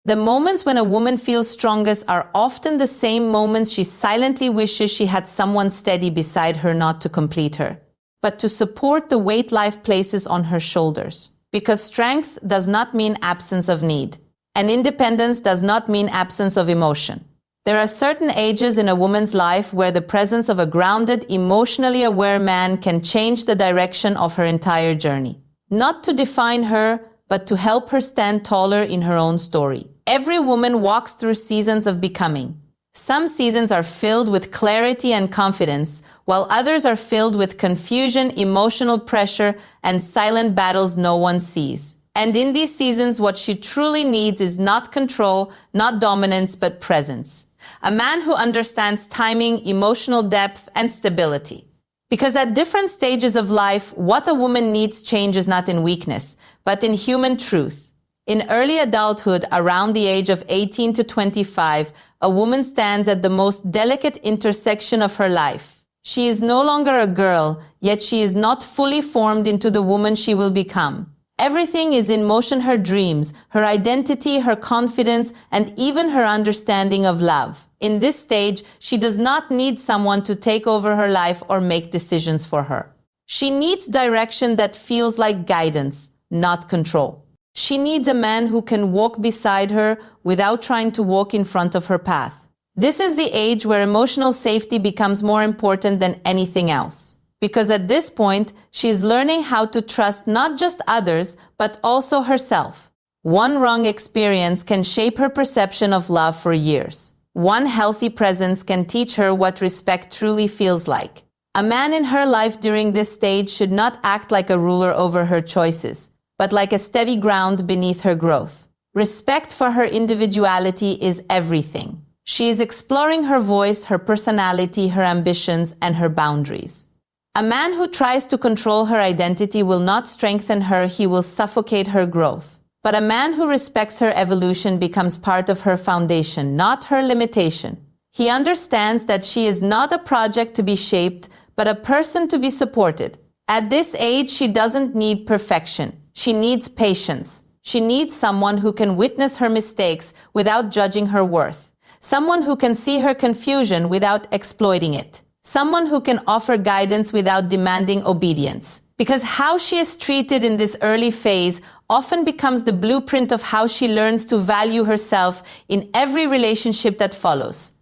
The moments when a woman feels strongest are often the same moments she silently wishes she had someone steady beside her, not to complete her, but to support the weight life places on her shoulders. Because strength does not mean absence of need, and independence does not mean absence of emotion. There are certain ages in a woman's life where the presence of a grounded, emotionally aware man can change the direction of her entire journey. Not to define her, but to help her stand taller in her own story. Every woman walks through seasons of becoming. Some seasons are filled with clarity and confidence, while others are filled with confusion, emotional pressure, and silent battles no one sees. And in these seasons, what she truly needs is not control, not dominance, but presence. A man who understands timing, emotional depth, and stability. Because at different stages of life, what a woman needs changes not in weakness, but in human truth. In early adulthood, around the age of 18 to 25, a woman stands at the most delicate intersection of her life. She is no longer a girl, yet she is not fully formed into the woman she will become. Everything is in motion: her dreams, her identity, her confidence, and even her understanding of love. In this stage, she does not need someone to take over her life or make decisions for her. She needs direction that feels like guidance, not control. She needs a man who can walk beside her without trying to walk in front of her path. This is the age where emotional safety becomes more important than anything else. Because at this point, she is learning how to trust not just others, but also herself. One wrong experience can shape her perception of love for years. One healthy presence can teach her what respect truly feels like. A man in her life during this stage should not act like a ruler over her choices, but like a steady ground beneath her growth. Respect for her individuality is everything. She is exploring her voice, her personality, her ambitions, and her boundaries. A man who tries to control her identity will not strengthen her, he will suffocate her growth. But a man who respects her evolution becomes part of her foundation, not her limitation. He understands that she is not a project to be shaped, but a person to be supported. At this age, she doesn't need perfection. She needs patience. She needs someone who can witness her mistakes without judging her worth. Someone who can see her confusion without exploiting it. Someone who can offer guidance without demanding obedience. Because how she is treated in this early phase often becomes the blueprint of how she learns to value herself in every relationship that follows.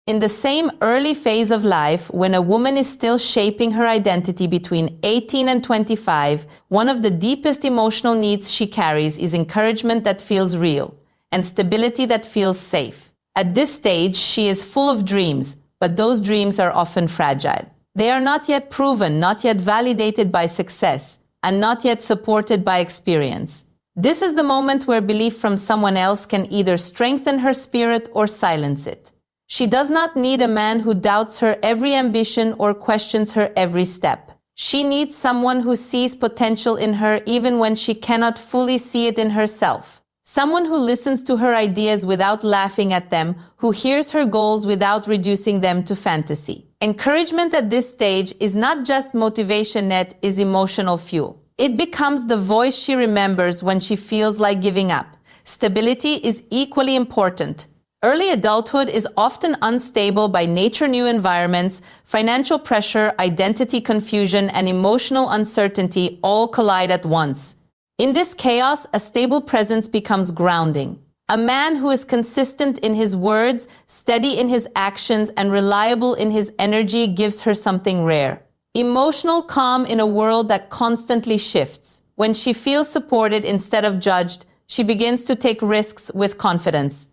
In the same early phase of life, when a woman is still shaping her identity between 18 and 25, one of the deepest emotional needs she carries is encouragement that feels real and stability that feels safe. At this stage, she is full of dreams, but those dreams are often fragile. They are not yet proven, not yet validated by success, and not yet supported by experience. This is the moment where belief from someone else can either strengthen her spirit or silence it. She does not need a man who doubts her every ambition or questions her every step. She needs someone who sees potential in her even when she cannot fully see it in herself. Someone who listens to her ideas without laughing at them, who hears her goals without reducing them to fantasy. Encouragement at this stage is not just motivation, it is emotional fuel. It becomes the voice she remembers when she feels like giving up. Stability is equally important. Early adulthood is often unstable by nature, new environments, financial pressure, identity confusion, and emotional uncertainty all collide at once. In this chaos, a stable presence becomes grounding. A man who is consistent in his words, steady in his actions, and reliable in his energy gives her something rare. Emotional calm in a world that constantly shifts. When she feels supported instead of judged, she begins to take risks with confidence.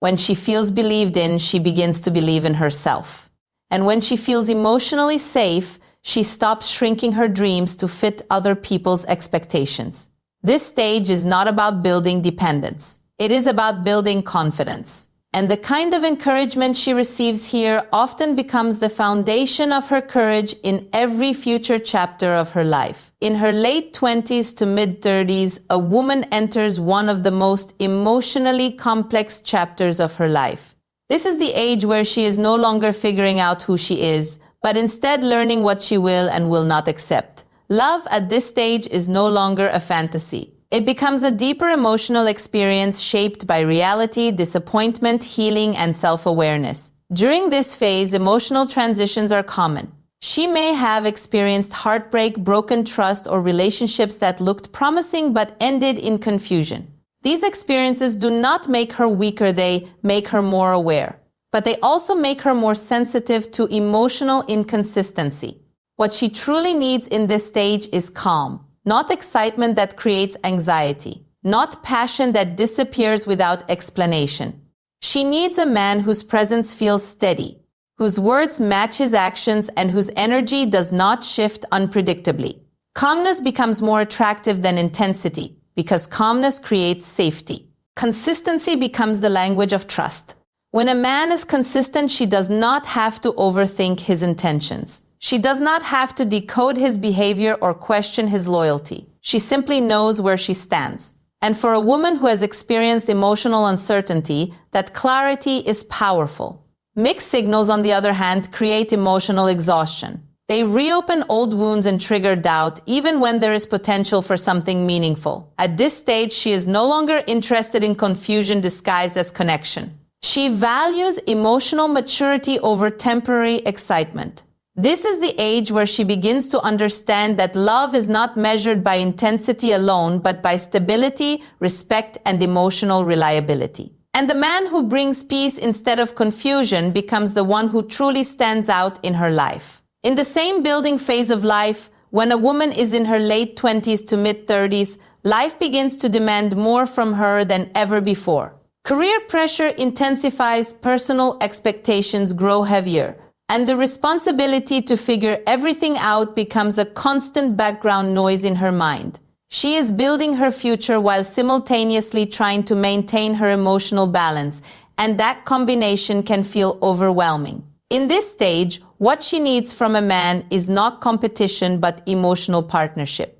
When she feels believed in, she begins to believe in herself. And when she feels emotionally safe, she stops shrinking her dreams to fit other people's expectations. This stage is not about building dependence. It is about building confidence. And the kind of encouragement she receives here often becomes the foundation of her courage in every future chapter of her life. In her late 20s to mid-30s, a woman enters one of the most emotionally complex chapters of her life. This is the age where she is no longer figuring out who she is, but instead learning what she will and will not accept. Love at this stage is no longer a fantasy. It becomes a deeper emotional experience shaped by reality, disappointment, healing, and self-awareness. During this phase, emotional transitions are common. She may have experienced heartbreak, broken trust, or relationships that looked promising but ended in confusion. These experiences do not make her weaker, they make her more aware. But they also make her more sensitive to emotional inconsistency. What she truly needs in this stage is calm, not excitement that creates anxiety, not passion that disappears without explanation. She needs a man whose presence feels steady, whose words match his actions, and whose energy does not shift unpredictably. Calmness becomes more attractive than intensity because calmness creates safety. Consistency becomes the language of trust. When a man is consistent, she does not have to overthink his intentions. She does not have to decode his behavior or question his loyalty. She simply knows where she stands. And for a woman who has experienced emotional uncertainty, that clarity is powerful. Mixed signals, on the other hand, create emotional exhaustion. They reopen old wounds and trigger doubt, even when there is potential for something meaningful. At this stage, she is no longer interested in confusion disguised as connection. She values emotional maturity over temporary excitement. This is the age where she begins to understand that love is not measured by intensity alone, but by stability, respect, and emotional reliability. And the man who brings peace instead of confusion becomes the one who truly stands out in her life. In the same building phase of life, when a woman is in her late 20s to mid-30s, life begins to demand more from her than ever before. Career pressure intensifies, personal expectations grow heavier, and the responsibility to figure everything out becomes a constant background noise in her mind. She is building her future while simultaneously trying to maintain her emotional balance, and that combination can feel overwhelming. In this stage, what she needs from a man is not competition but emotional partnership.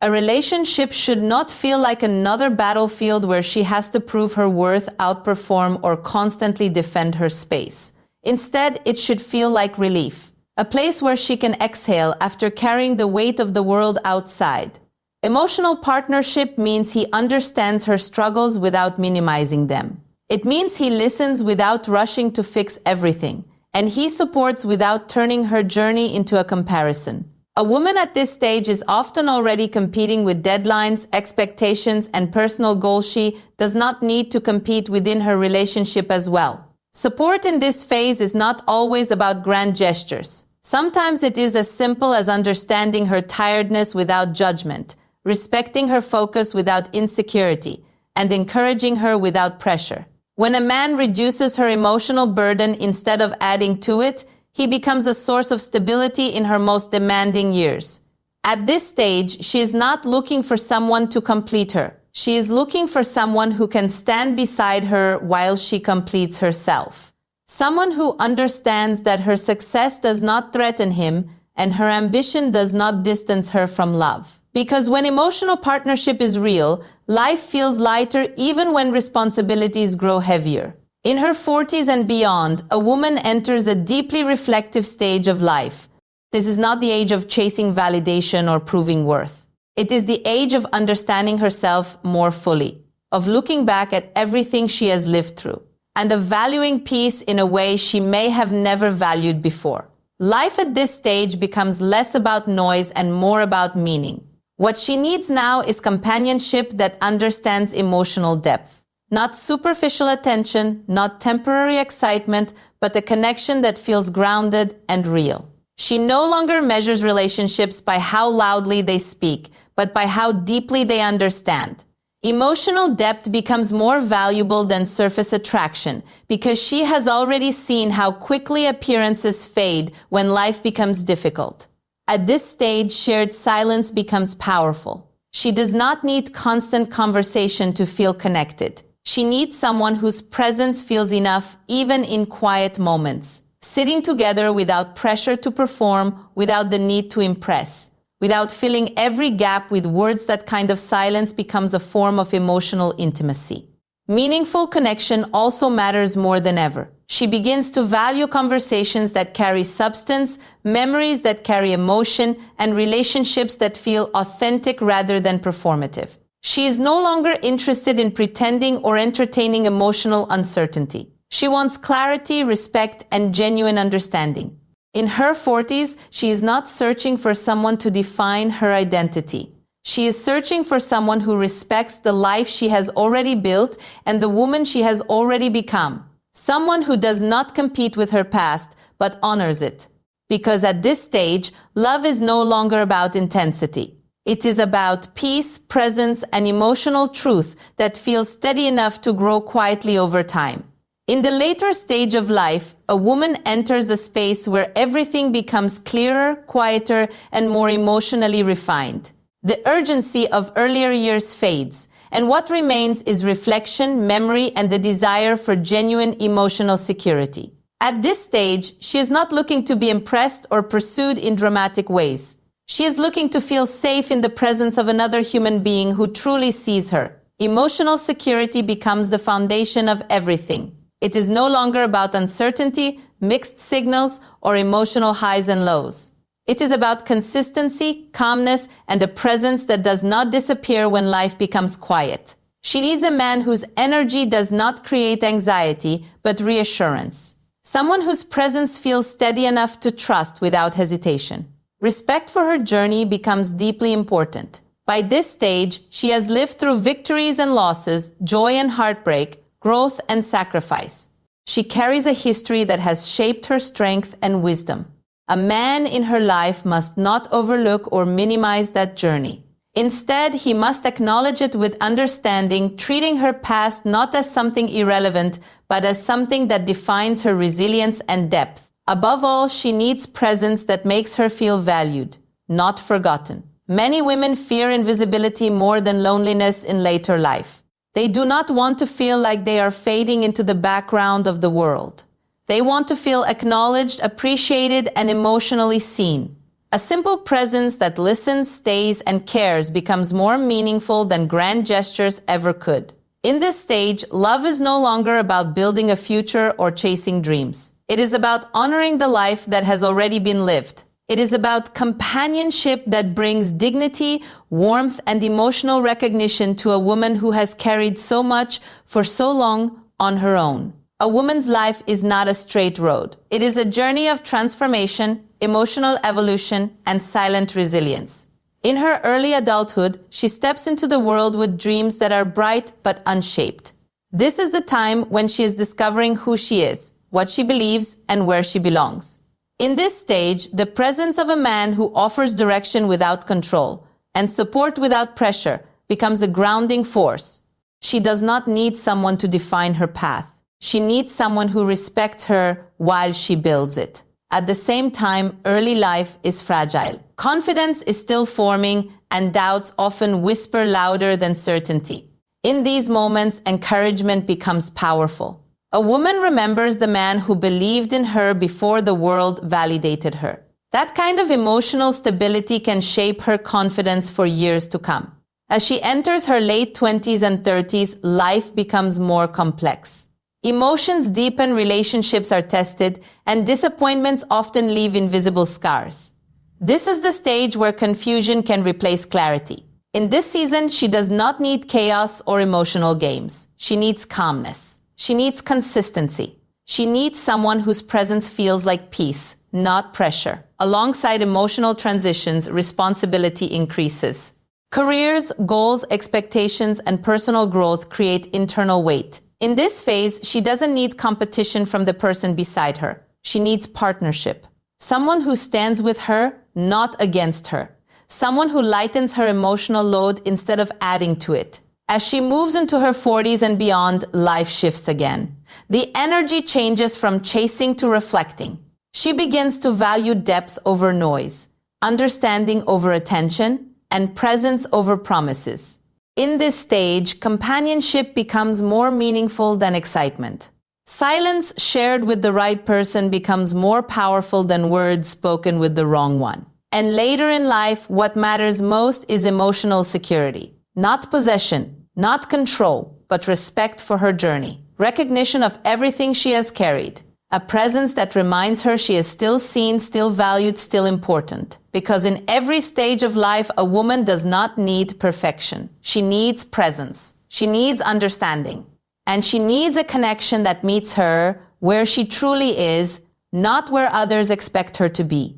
A relationship should not feel like another battlefield where she has to prove her worth, outperform, or constantly defend her space. Instead, it should feel like relief, a place where she can exhale after carrying the weight of the world outside. Emotional partnership means he understands her struggles without minimizing them. It means he listens without rushing to fix everything, and he supports without turning her journey into a comparison. A woman at this stage is often already competing with deadlines, expectations, and personal goals. She does not need to compete within her relationship as well. Support in this phase is not always about grand gestures. Sometimes it is as simple as understanding her tiredness without judgment, respecting her focus without insecurity, and encouraging her without pressure. When a man reduces her emotional burden instead of adding to it, he becomes a source of stability in her most demanding years. At this stage, she is not looking for someone to complete her. She is looking for someone who can stand beside her while she completes herself. Someone who understands that her success does not threaten him and her ambition does not distance her from love. Because when emotional partnership is real, life feels lighter even when responsibilities grow heavier. In her 40s and beyond, a woman enters a deeply reflective stage of life. This is not the age of chasing validation or proving worth. It is the age of understanding herself more fully, of looking back at everything she has lived through, and of valuing peace in a way she may have never valued before. Life at this stage becomes less about noise and more about meaning. What she needs now is companionship that understands emotional depth. Not superficial attention, not temporary excitement, but a connection that feels grounded and real. She no longer measures relationships by how loudly they speak, but by how deeply they understand. Emotional depth becomes more valuable than surface attraction because she has already seen how quickly appearances fade when life becomes difficult. At this stage, shared silence becomes powerful. She does not need constant conversation to feel connected. She needs someone whose presence feels enough even in quiet moments. Sitting together without pressure to perform, without the need to impress, without filling every gap with words. That kind of silence becomes a form of emotional intimacy. Meaningful connection also matters more than ever. She begins to value conversations that carry substance, memories that carry emotion, and relationships that feel authentic rather than performative. She is no longer interested in pretending or entertaining emotional uncertainty. She wants clarity, respect, and genuine understanding. In her 40s, she is not searching for someone to define her identity. She is searching for someone who respects the life she has already built and the woman she has already become. Someone who does not compete with her past, but honors it. Because at this stage, love is no longer about intensity. It is about peace, presence, and emotional truth that feels steady enough to grow quietly over time. In the later stage of life, a woman enters a space where everything becomes clearer, quieter, and more emotionally refined. The urgency of earlier years fades, and what remains is reflection, memory, and the desire for genuine emotional security. At this stage, she is not looking to be impressed or pursued in dramatic ways. She is looking to feel safe in the presence of another human being who truly sees her. Emotional security becomes the foundation of everything. It is no longer about uncertainty, mixed signals, or emotional highs and lows. It is about consistency, calmness, and a presence that does not disappear when life becomes quiet. She needs a man whose energy does not create anxiety, but reassurance. Someone whose presence feels steady enough to trust without hesitation. Respect for her journey becomes deeply important. By this stage, she has lived through victories and losses, joy and heartbreak, growth and sacrifice. She carries a history that has shaped her strength and wisdom. A man in her life must not overlook or minimize that journey. Instead, he must acknowledge it with understanding, treating her past not as something irrelevant, but as something that defines her resilience and depth. Above all, she needs presence that makes her feel valued, not forgotten. Many women fear invisibility more than loneliness in later life. They do not want to feel like they are fading into the background of the world. They want to feel acknowledged, appreciated, and emotionally seen. A simple presence that listens, stays, and cares becomes more meaningful than grand gestures ever could. In this stage, love is no longer about building a future or chasing dreams. It is about honoring the life that has already been lived. It is about companionship that brings dignity, warmth, and emotional recognition to a woman who has carried so much for so long on her own. A woman's life is not a straight road. It is a journey of transformation, emotional evolution, and silent resilience. In her early adulthood, she steps into the world with dreams that are bright but unshaped. This is the time when she is discovering who she is, what she believes, and where she belongs. In this stage, the presence of a man who offers direction without control and support without pressure becomes a grounding force. She does not need someone to define her path. She needs someone who respects her while she builds it. At the same time, early life is fragile. Confidence is still forming, and doubts often whisper louder than certainty. In these moments, encouragement becomes powerful. A woman remembers the man who believed in her before the world validated her. That kind of emotional stability can shape her confidence for years to come. As she enters her late 20s and 30s, life becomes more complex. Emotions deepen, relationships are tested, and disappointments often leave invisible scars. This is the stage where confusion can replace clarity. In this season, she does not need chaos or emotional games. She needs calmness. She needs consistency. She needs someone whose presence feels like peace, not pressure. Alongside emotional transitions, responsibility increases. Careers, goals, expectations, and personal growth create internal weight. In this phase, she doesn't need competition from the person beside her. She needs partnership. Someone who stands with her, not against her. Someone who lightens her emotional load instead of adding to it. As she moves into her 40s and beyond, life shifts again. The energy changes from chasing to reflecting. She begins to value depth over noise, understanding over attention, and presence over promises. In this stage, companionship becomes more meaningful than excitement. Silence shared with the right person becomes more powerful than words spoken with the wrong one. And later in life, what matters most is emotional security. Not possession, not control, but respect for her journey. Recognition of everything she has carried. A presence that reminds her she is still seen, still valued, still important. Because in every stage of life, a woman does not need perfection. She needs presence. She needs understanding. And she needs a connection that meets her where she truly is, not where others expect her to be.